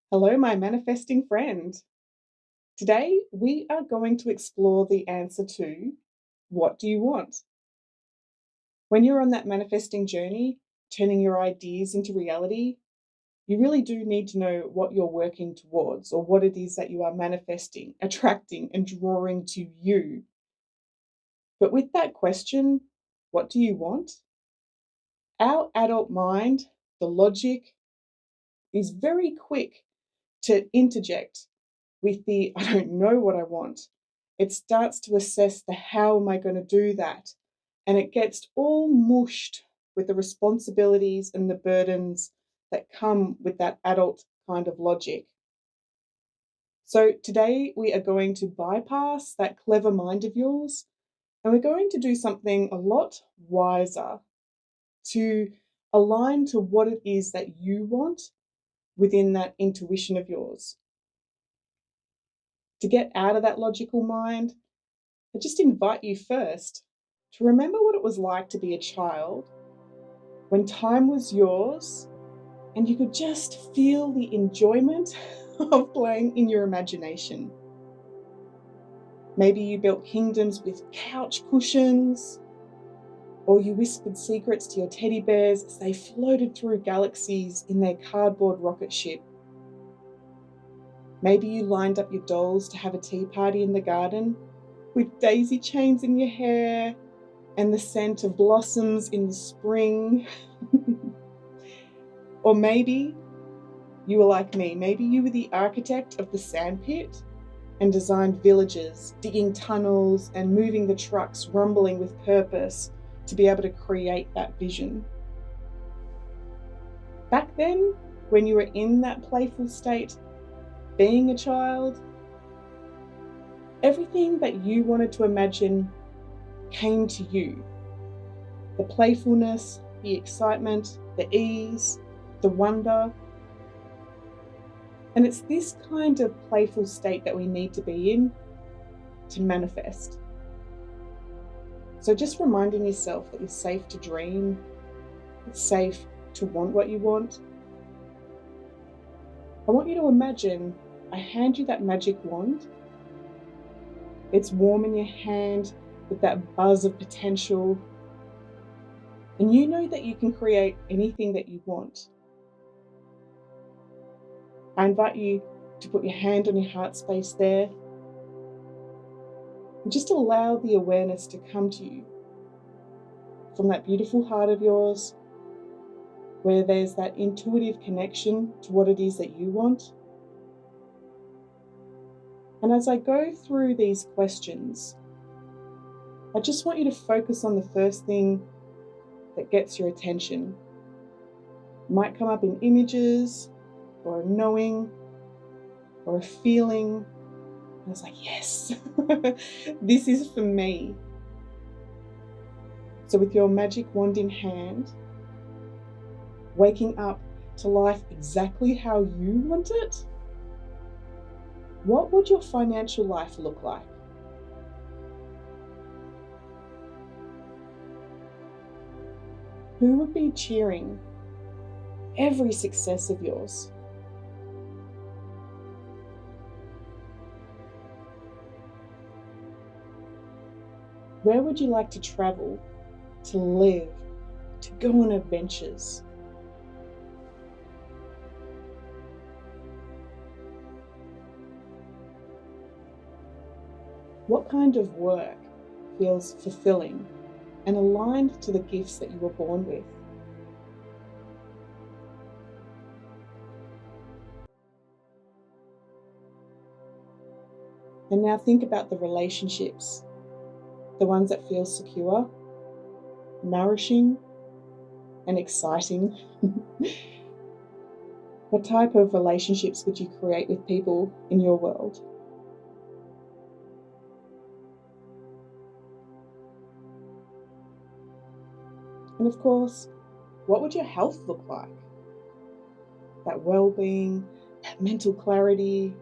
Hello, my manifesting friend. Today, we are going to explore the answer to what do you want? When you're on that manifesting journey, turning your ideas into reality, you really do need to know what you're working towards or what it is that you are manifesting, attracting, and drawing to you. But with that question, what do you want? Our adult mind, the logic, is very quick to interject with the I don't know what I want. It starts to assess the how am I going to do that? And it gets all mushed with the responsibilities and the burdens that come with that adult kind of logic. So today we are going to bypass that clever mind of yours and we're going to do something a lot wiser to align to what it is that you want within that intuition of yours. To get out of that logical mind, I just invite you first to remember what it was like to be a child when time was yours and you could just feel the enjoyment of playing in your imagination. Maybe you built kingdoms with couch cushions, or you whispered secrets to your teddy bears as they floated through galaxies in their cardboard rocket ship. Maybe you lined up your dolls to have a tea party in the garden with daisy chains in your hair and the scent of blossoms in the spring. Or maybe you were like me. Maybe you were the architect of the sandpit and designed villages, digging tunnels and moving the trucks, rumbling with purpose to be able to create that vision. Back then, when you were in that playful state, being a child, everything that you wanted to imagine came to you. The playfulness, the excitement, the ease, the wonder. And it's this kind of playful state that we need to be in to manifest. So just reminding yourself that you're safe to dream, it's safe to want what you want. I want you to imagine I hand you that magic wand. It's warm in your hand with that buzz of potential. And you know that you can create anything that you want. I invite you to put your hand on your heart space there and just allow the awareness to come to you from that beautiful heart of yours, where there's that intuitive connection to what it is that you want. And as I go through these questions, I just want you to focus on the first thing that gets your attention. It might come up in images or a knowing or a feeling. And it's like, yes, this is for me. So with your magic wand in hand, waking up to life exactly how you want it, what would your financial life look like? Who would be cheering every success of yours? Where would you like to travel, to live, to go on adventures? What kind of work feels fulfilling and aligned to the gifts that you were born with? And now think about the relationships, the ones that feel secure, nourishing, and exciting. What type of relationships would you create with people in your world? And of course, what would your health look like? That well-being, that mental clarity.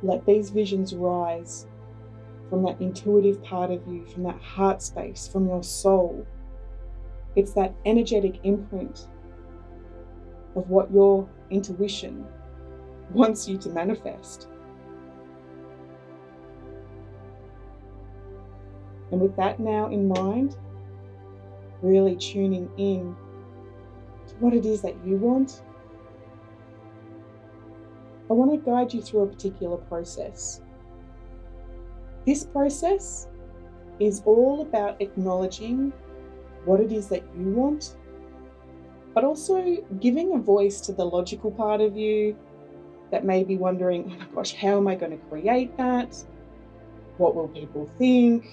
Let these visions rise from that intuitive part of you, from that heart space, from your soul. It's that energetic imprint of what your intuition wants you to manifest. And with that now in mind, really tuning in to what it is that you want, I want to guide you through a particular process. This process is all about acknowledging what it is that you want, but also giving a voice to the logical part of you that may be wondering, oh my gosh, how am I going to create that? What will people think?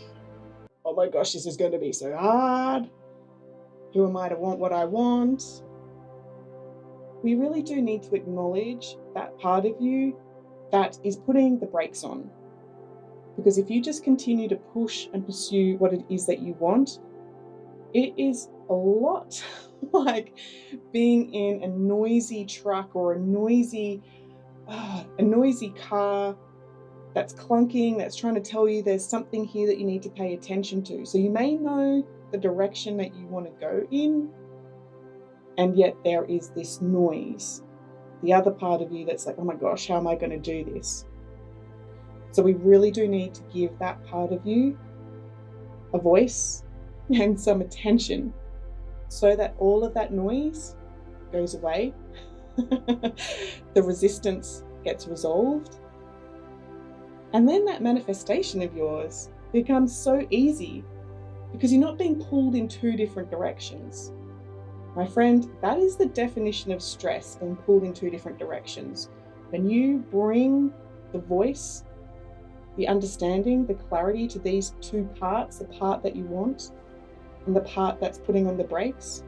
Oh my gosh, this is going to be so hard. Who am I to want what I want? We really do need to acknowledge that part of you that is putting the brakes on. Because if you just continue to push and pursue what it is that you want, it is a lot like being in a noisy truck or a noisy car that's clunking, that's trying to tell you there's something here that you need to pay attention to. So you may know the direction that you want to go in, and yet there is this noise, the other part of you that's like, oh my gosh, how am I going to do this? So we really do need to give that part of you a voice and some attention so that all of that noise goes away, the resistance gets resolved, and then that manifestation of yours becomes so easy because you're not being pulled in two different directions. My friend, that is the definition of stress, being pulled in two different directions. When you bring the voice, the understanding, the clarity to these two parts, the part that you want and the part that's putting on the brakes,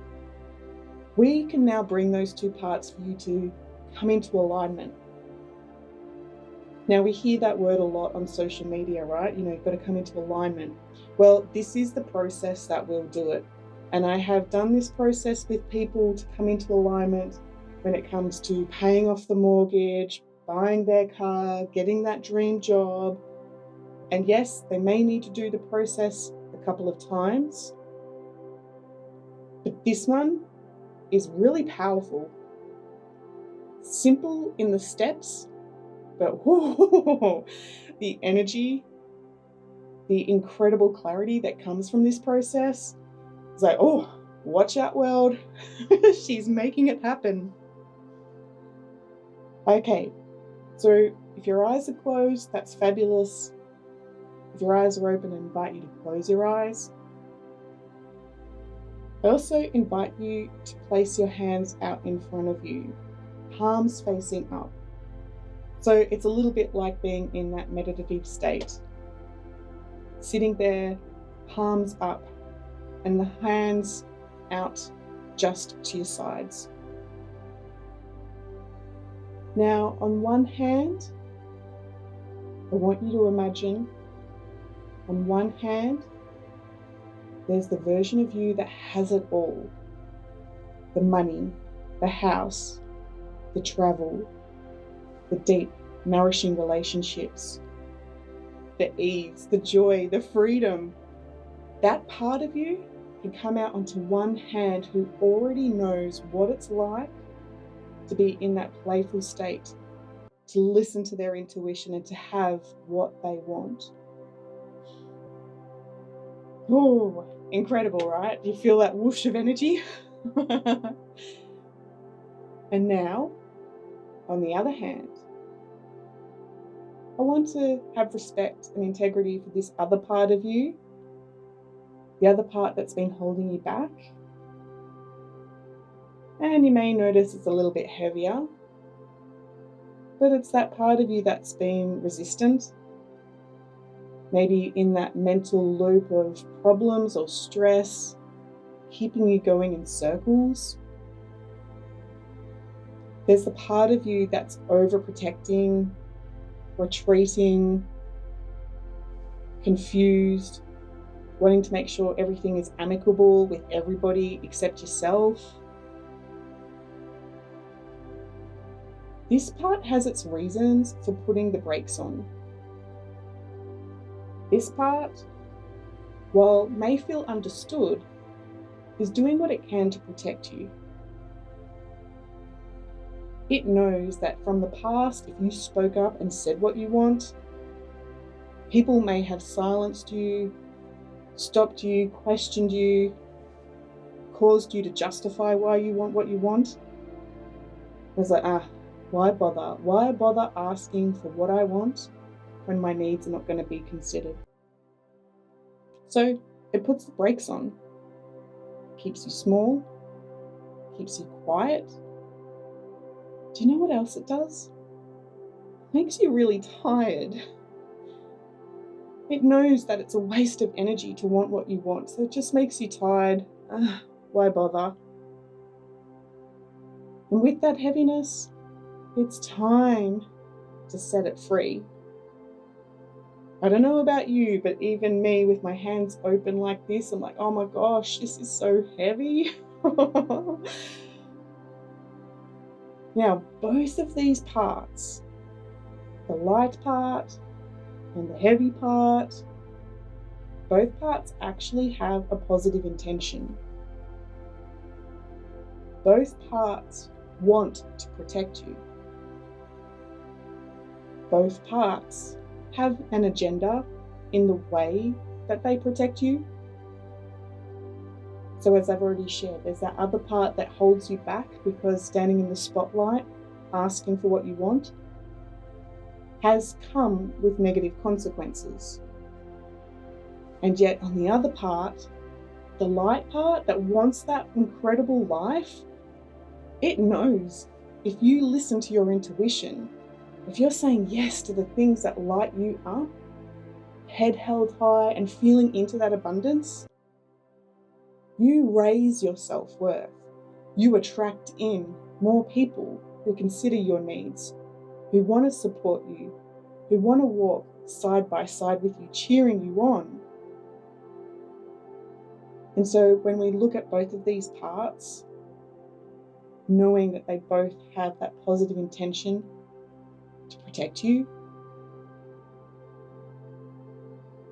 we can now bring those two parts for you to come into alignment. Now, we hear that word a lot on social media, right? You've got to come into alignment. Well, this is the process that will do it. And I have done this process with people to come into alignment when it comes to paying off the mortgage, buying their car, getting that dream job. And yes, they may need to do the process a couple of times, but this one is really powerful. Simple in the steps, but the energy, the incredible clarity that comes from this process is like, oh, watch out, world. She's making it happen. Okay, so if your eyes are closed, that's fabulous. If your eyes are open, I invite you to close your eyes. I also invite you to place your hands out in front of you, palms facing up. So it's a little bit like being in that meditative state. Sitting there, palms up, and the hands out just to your sides. Now, on one hand, I want you to imagine, on one hand, there's the version of you that has it all. The money, the house, the travel, the deep, nourishing relationships, the ease, the joy, the freedom. That part of you can come out onto one hand who already knows what it's like to be in that playful state, to listen to their intuition and to have what they want. Oh, incredible, right? Do you feel that whoosh of energy? And now, on the other hand, I want to have respect and integrity for this other part of you, the other part that's been holding you back. And you may notice it's a little bit heavier, but it's that part of you that's been resistant, maybe in that mental loop of problems or stress, keeping you going in circles. There's the part of you that's overprotecting, retreating, confused, wanting to make sure everything is amicable with everybody except yourself. This part has its reasons for putting the brakes on. This part, while may feel understood, is doing what it can to protect you. It knows that from the past, if you spoke up and said what you want, people may have silenced you, stopped you, questioned you, caused you to justify why you want what you want. It's like, why bother? Why bother asking for what I want when my needs are not going to be considered? So it puts the brakes on, keeps you small, keeps you quiet. Do you know what else it does? It makes you really tired. It knows that it's a waste of energy to want what you want, so it just makes you tired. Why bother? And with that heaviness, it's time to set it free. I don't know about you, but even me with my hands open like this, I'm like, oh my gosh, this is so heavy. Now, both of these parts, the light part and the heavy part, both parts actually have a positive intention. Both parts want to protect you. Both parts have an agenda in the way that they protect you. So as I've already shared, there's that other part that holds you back because standing in the spotlight, asking for what you want, has come with negative consequences. And yet on the other part, the light part that wants that incredible life, it knows if you listen to your intuition, if you're saying yes to the things that light you up, head held high and feeling into that abundance, you raise your self-worth. You attract in more people who consider your needs, who want to support you, who want to walk side by side with you, cheering you on. And so when we look at both of these parts, knowing that they both have that positive intention to protect you,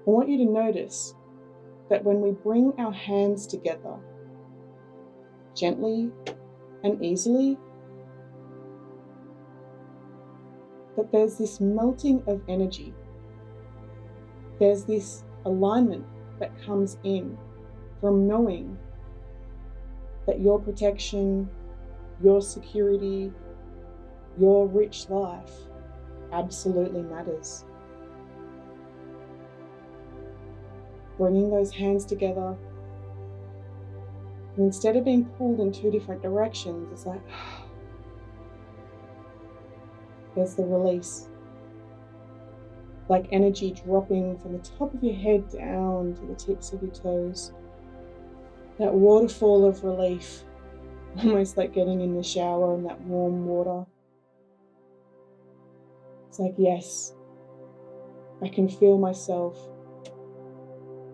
I want you to notice that when we bring our hands together, gently and easily, that there's this melting of energy. There's this alignment that comes in from knowing that your protection, your security, your rich life absolutely matters. Bringing those hands together, and instead of being pulled in two different directions, it's like, there's the release. Like energy dropping from the top of your head down to the tips of your toes. That waterfall of relief, almost like getting in the shower in that warm water. It's like, yes, I can feel myself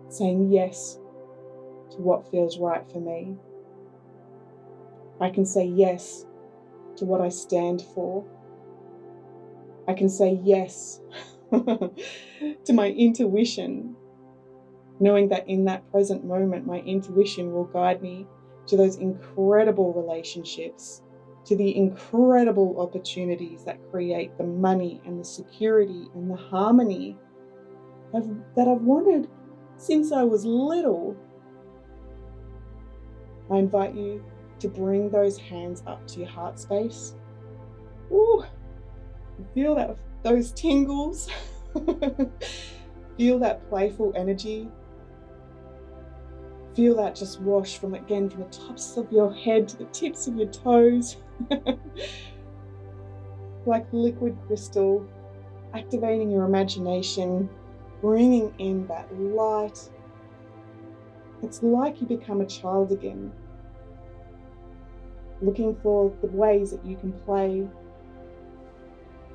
saying yes to what feels right for me. I can say yes to what I stand for. I can say yes to my intuition, knowing that in that present moment, my intuition will guide me to those incredible relationships, to the incredible opportunities that create the money and the security and the harmony that I've wanted since I was little. I invite you to bring those hands up to your heart space. Ooh, feel those tingles. Feel that playful energy. Feel that just wash from the tops of your head to the tips of your toes. Like liquid crystal, activating your imagination, bringing in that light. It's like you become a child again, looking for the ways that you can play,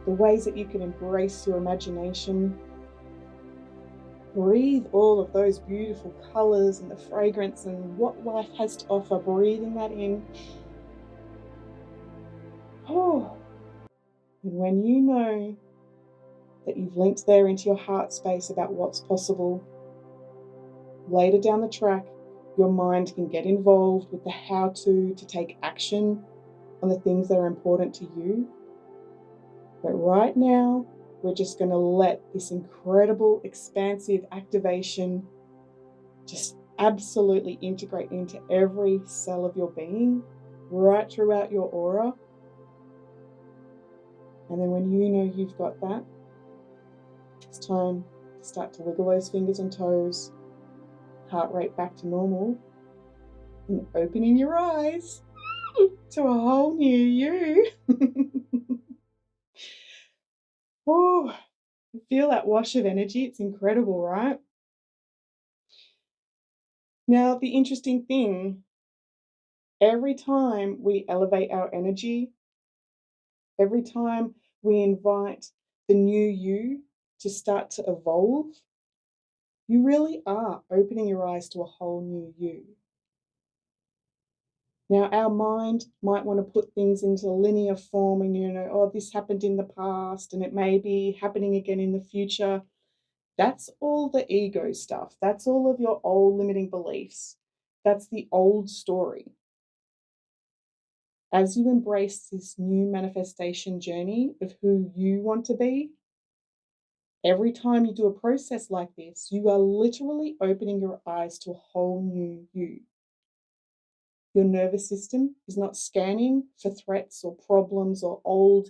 the ways that you can embrace your imagination. Breathe all of those beautiful colors and the fragrance and what life has to offer, breathing that in. Oh, and when you know that you've linked there into your heart space about what's possible. Later down the track, your mind can get involved with the how to take action on the things that are important to you. But right now, we're just going to let this incredible, expansive activation just absolutely integrate into every cell of your being, right throughout your aura. And then when you know you've got that, it's time to start to wiggle those fingers and toes, heart rate back to normal, and opening your eyes to a whole new you. Oh, feel that wash of energy. It's incredible, right? Now, the interesting thing, every time we elevate our energy, every time we invite the new you to start to evolve, you really are opening your eyes to a whole new you. Now, our mind might want to put things into linear form and, oh, this happened in the past and it may be happening again in the future. That's all the ego stuff. That's all of your old limiting beliefs. That's the old story. As you embrace this new manifestation journey of who you want to be, every time you do a process like this, you are literally opening your eyes to a whole new you. Your nervous system is not scanning for threats or problems or old,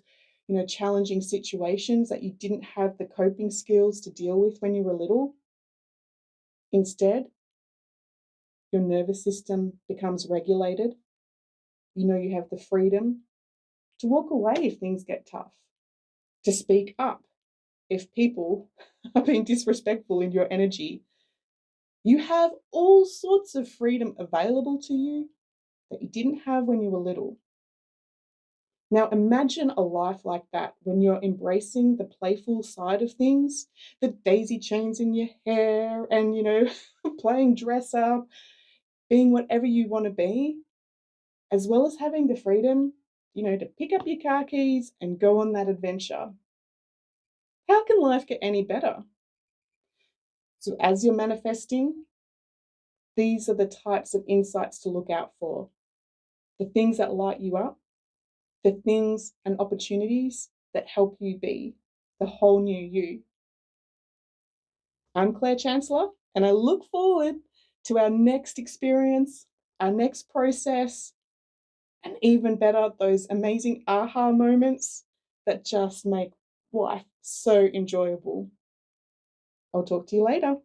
challenging situations that you didn't have the coping skills to deal with when you were little. Instead, your nervous system becomes regulated. You have the freedom to walk away if things get tough, to speak up if people are being disrespectful in your energy. You have all sorts of freedom available to you that you didn't have when you were little. Now imagine a life like that when you're embracing the playful side of things, the daisy chains in your hair and, playing dress up, being whatever you want to be, as well as having the freedom, to pick up your car keys and go on that adventure. How can life get any better? So as you're manifesting, these are the types of insights to look out for. The things that light you up, the things and opportunities that help you be the whole new you. I'm Claire Chancellor, and I look forward to our next experience, our next process, and even better, those amazing aha moments that just make life so enjoyable. I'll talk to you later.